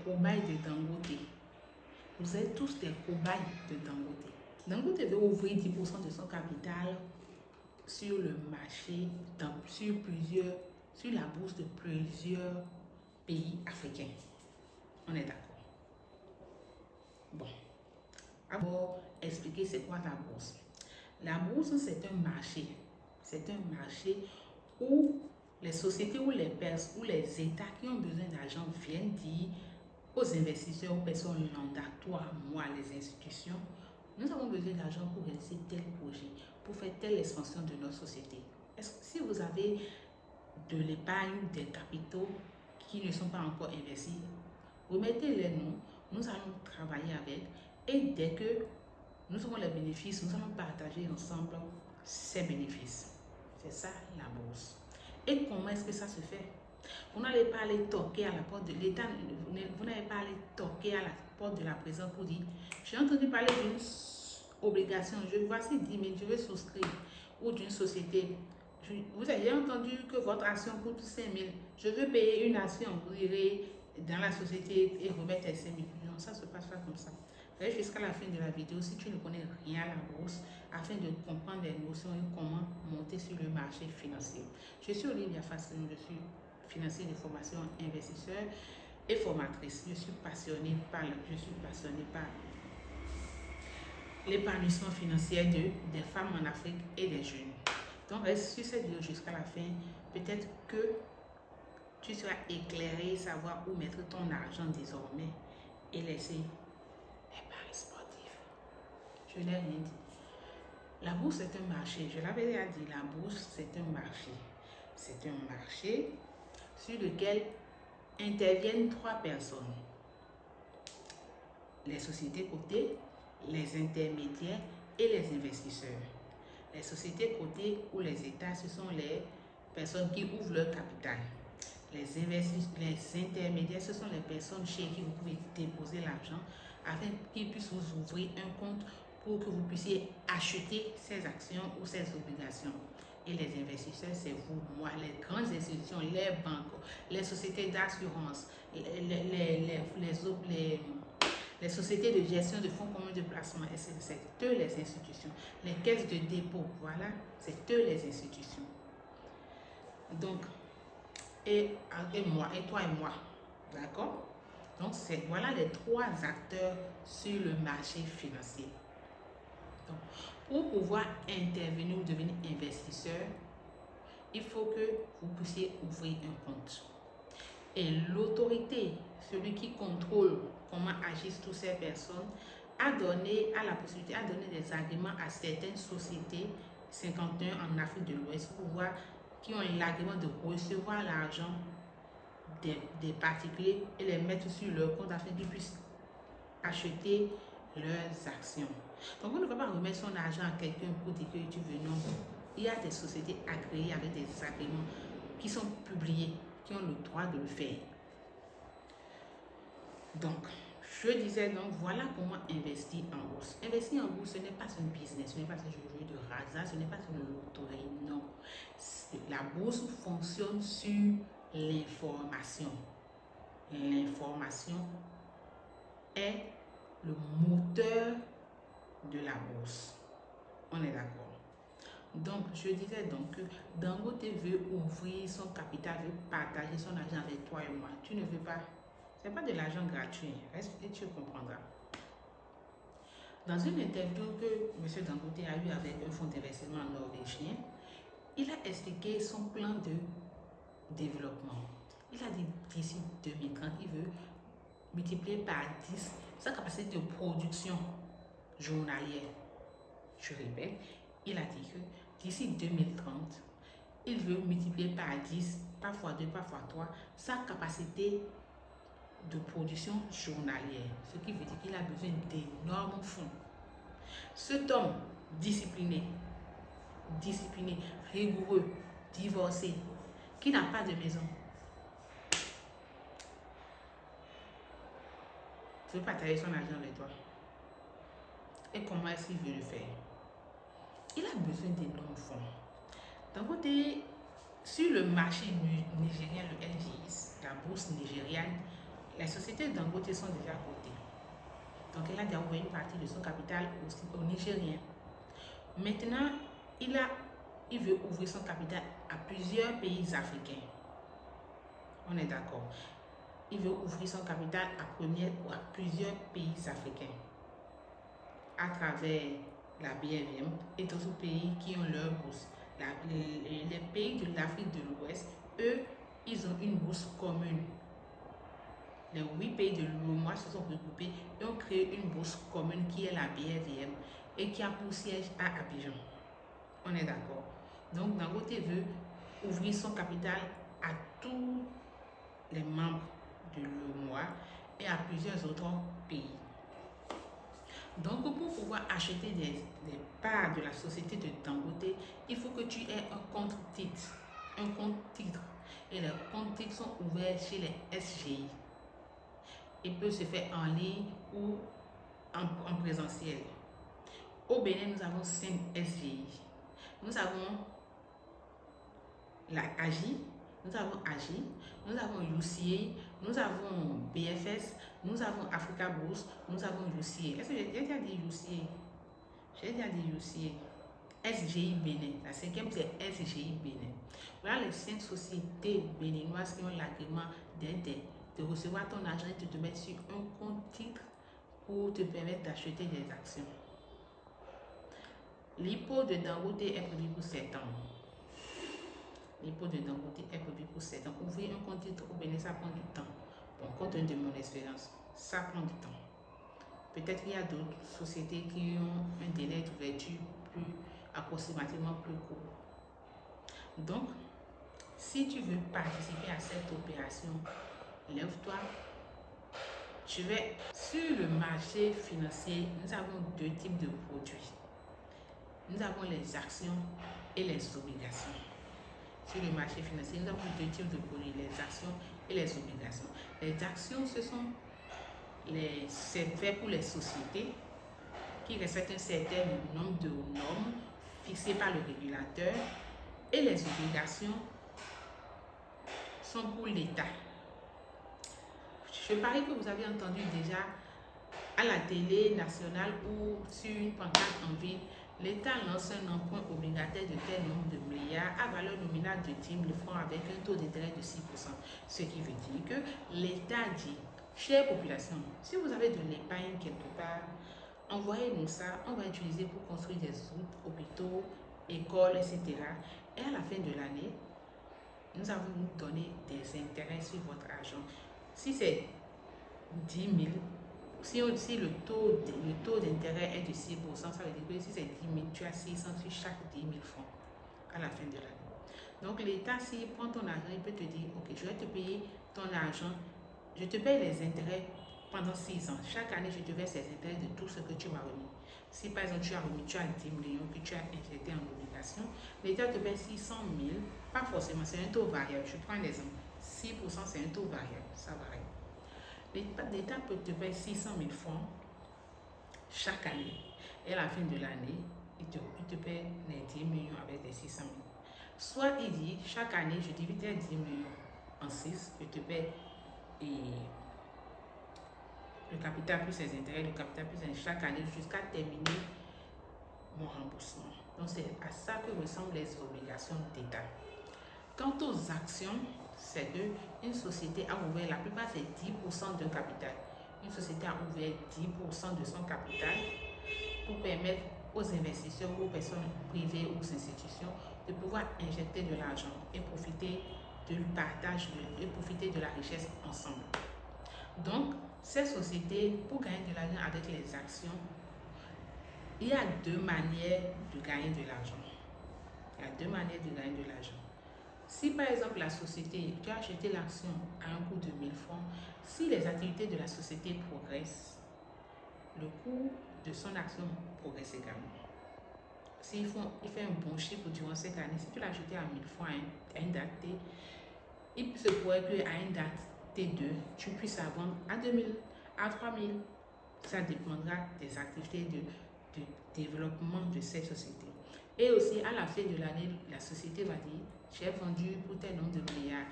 cobayes de Dangote. Vous êtes tous des cobayes de Dangote. Dangote veut ouvrir 10% de son capital sur le marché, sur la bourse de plusieurs pays africains. On est d'accord. Bon. D'abord, expliquer c'est quoi la bourse. La bourse, c'est un marché. C'est un marché où les sociétés ou les États qui ont besoin d'argent viennent dire aux investisseurs, aux personnes lambda, toi, moi, les institutions, nous avons besoin d'argent pour réaliser tel projet, pour faire telle expansion de notre société. Est-ce que si vous avez de l'épargne, des capitaux qui ne sont pas encore investis, remettez-les nous allons travailler avec, et dès que nous avons les bénéfices, nous allons partager ensemble ces bénéfices. C'est ça la bourse. Et comment est-ce que ça se fait? Vous n'allez pas aller toquer à la porte de l'État, vous n'allez pas aller toquer à la porte de la présidence pour dire j'ai entendu parler d'une obligation, voici 10 000, je veux souscrire, ou d'une société. Vous avez entendu que votre action coûte 5 000, je veux payer une action, vous irez dans la société et remettre les 5 000. Non, ça ne se passe pas comme ça. Reste jusqu'à la fin de la vidéo si tu ne connais rien à la bourse, afin de comprendre les notions et comment monter sur le marché financier. Je suis Olivia Fassin, je suis financier de formation investisseur et formatrice. Je suis passionnée par l'épanouissement financier des femmes en Afrique et des jeunes. Donc reste sur cette vidéo jusqu'à la fin. Peut-être que tu seras éclairé, savoir où mettre ton argent désormais et laisser les paris sportifs. Je n'ai rien dit. La bourse est un marché. Je l'avais déjà dit, la bourse c'est un marché. C'est un marché sur lequel interviennent 3 personnes. Les sociétés cotées, les intermédiaires et les investisseurs. Les sociétés cotées ou les États, ce sont les personnes qui ouvrent leur capital. Les intermédiaires, ce sont les personnes chez qui vous pouvez déposer l'argent afin qu'ils puissent vous ouvrir un compte pour que vous puissiez acheter ces actions ou ces obligations. Et les investisseurs, c'est vous, moi, les grandes institutions, les banques, les sociétés d'assurance, les sociétés de gestion de fonds communs de placement, c'est eux les institutions. Les caisses de dépôt, voilà, c'est eux les institutions. Donc, et moi, et toi et moi, d'accord? Donc, voilà les 3 acteurs sur le marché financier. Donc, pour pouvoir intervenir ou devenir investisseur, il faut que vous puissiez ouvrir un compte. Et l'autorité, celui qui contrôle comment agissent toutes ces personnes, a donné des agréments à certaines sociétés, 51 en Afrique de l'Ouest, pour voir qui ont l'agrément de recevoir l'argent des particuliers et les mettre sur leur compte afin qu'ils puissent acheter leurs actions. Donc, on ne peut pas remettre son argent à quelqu'un pour dire que tu veux. Non. Il y a des sociétés agréées avec des agréments qui sont publiés, qui ont le droit de le faire. Donc, je disais donc, voilà comment investir en bourse. Investir en bourse, ce n'est pas un business, ce n'est pas un jeu de hasard, ce n'est pas une loterie, non. La bourse fonctionne sur l'information. L'information est le moteur de la bourse. On est d'accord. Donc, je disais donc que Dangote veut ouvrir son capital, veut partager son argent avec toi et moi. Tu ne veux pas. Ce n'est pas de l'argent gratuit. Est-ce que tu comprendras? Dans une interview que M. Dangote a eu avec un fonds d'investissement norvégien, il a expliqué son plan de développement. Il a dit d'ici 2030, il veut multiplier par 10 sa capacité de production journalière. Je répète, il a dit que d'ici 2030, il veut multiplier par 10, parfois 2, parfois 3, sa capacité de production journalière. Ce qui veut dire qu'il a besoin d'énormes fonds. Cet homme discipliné, rigoureux, divorcé, qui n'a pas de maison, veut partager son argent avec toi. Et comment est-ce qu'il veut le faire? Il a besoin d'énormes fonds. D'un côté, sur le marché nigérien, le NGX, la bourse nigériane, Les sociétés Dangote sont déjà cotées. Donc, elle a déjà ouvert une partie de son capital aussi au Nigérien. Maintenant, il veut ouvrir son capital à plusieurs pays africains. On est d'accord. Il veut ouvrir son capital à plusieurs pays africains à travers la BRVM et d'autres pays qui ont leur bourse. Les pays de l'Afrique de l'Ouest, eux, ils ont une bourse commune. Les 8 pays de l'UEMOA se sont regroupés et ont créé une bourse commune qui est la BRVM et qui a pour siège à Abidjan. On est d'accord. Donc, Dangote veut ouvrir son capital à tous les membres de l'UEMOA et à plusieurs autres pays. Donc, pour pouvoir acheter des parts de la société de Dangote, il faut que tu aies un compte titre. Un compte titre. Et les comptes titres sont ouverts chez les SGI. Il peut se faire en ligne ou en présentiel. Au Bénin, nous avons 5 SGI. Nous avons la AGI, nous avons AGI, nous avons UCA, nous avons BFS, nous avons Africa Bourse, nous avons UCA. Est-ce que j'ai déjà dit UCA? J'ai déjà dit UCA. SGI Bénin. La 5e, c'est SGI Bénin. Voilà les 5 sociétés béninoises qui ont l'agrément de recevoir ton argent et de te mettre sur un compte titre pour te permettre d'acheter des actions. L'IPO de Dangote est prévu pour 7 ans. L'IPO de Dangote est prévu pour 7 ans. Ouvrir un compte titre au Bénin, ça prend du temps. Bon, compte tenu de mon expérience, ça prend du temps. Peut-être qu'il y a d'autres sociétés qui ont un délai d'ouverture approximativement plus court. Donc, si tu veux participer à cette opération, lève-toi. Sur le marché financier, nous avons 2 types de produits. Nous avons les actions et les obligations. Sur le marché financier, nous avons 2 types de produits, les actions et les obligations. Les actions, c'est fait pour les sociétés qui respectent un certain nombre de normes fixées par le régulateur, et les obligations sont pour l'État. Je parie que vous avez entendu déjà à la télé nationale ou sur une pancarte en ville, l'État lance un emprunt obligataire de tel nombre de milliards à valeur nominale de 10 000 francs avec un taux d'intérêt de 6%. Ce qui veut dire que l'État dit, chère population, si vous avez de l'épargne quelque part, envoyez-nous ça, on va utiliser pour construire des routes, hôpitaux, écoles, etc. Et à la fin de l'année, nous allons vous donner des intérêts sur votre argent. Si c'est 10 000, si le taux d'intérêt est de 6%, ça veut dire que si c'est 10 000, tu as 600 sur chaque 10 000 francs à la fin de l'année. Donc l'État, s'il prend ton argent, il peut te dire, ok, je vais te payer ton argent, je te paye les intérêts pendant 6 ans. Chaque année, je te verse les intérêts de tout ce que tu m'as remis. Si par exemple tu as 10 millions que tu as injecté en obligation, l'État te paye 600 000, pas forcément, c'est un taux variable. Je prends un exemple. 6%, c'est un taux variable, ça varie. L'État peut te payer 600 000 francs chaque année. Et à la fin de l'année, il te paye les 10 millions avec les 600 000. Soit il dit, chaque année, je divise les 10 millions en 6, je te paye le capital plus les intérêts, le capital plus chaque année jusqu'à terminer mon remboursement. Donc c'est à ça que ressemblent les obligations d'État. Quant aux actions, c'est qu'une société a ouvert, la plupart c'est 10% d'un capital. Une société a ouvert 10% de son capital pour permettre aux investisseurs, aux personnes privées ou aux institutions de pouvoir injecter de l'argent et profiter du partage et profiter de la richesse ensemble. Donc, ces sociétés, pour gagner de l'argent avec les actions, il y a 2 manières de gagner de l'argent. Il y a 2 manières de gagner de l'argent. Si par exemple la société, tu as acheté l'action à un coût de 1000 francs, si les activités de la société progressent, le coût de son action progresse également. S'il fait un bon chiffre durant cette année, si tu l'as acheté à 1000 francs à une date T, il se pourrait qu'à une date T2, tu puisses la vendre à 2000, à 3000. Ça dépendra des activités de développement de cette société. Et aussi, à la fin de l'année, la société va dire, j'ai vendu pour tel nombre de milliards.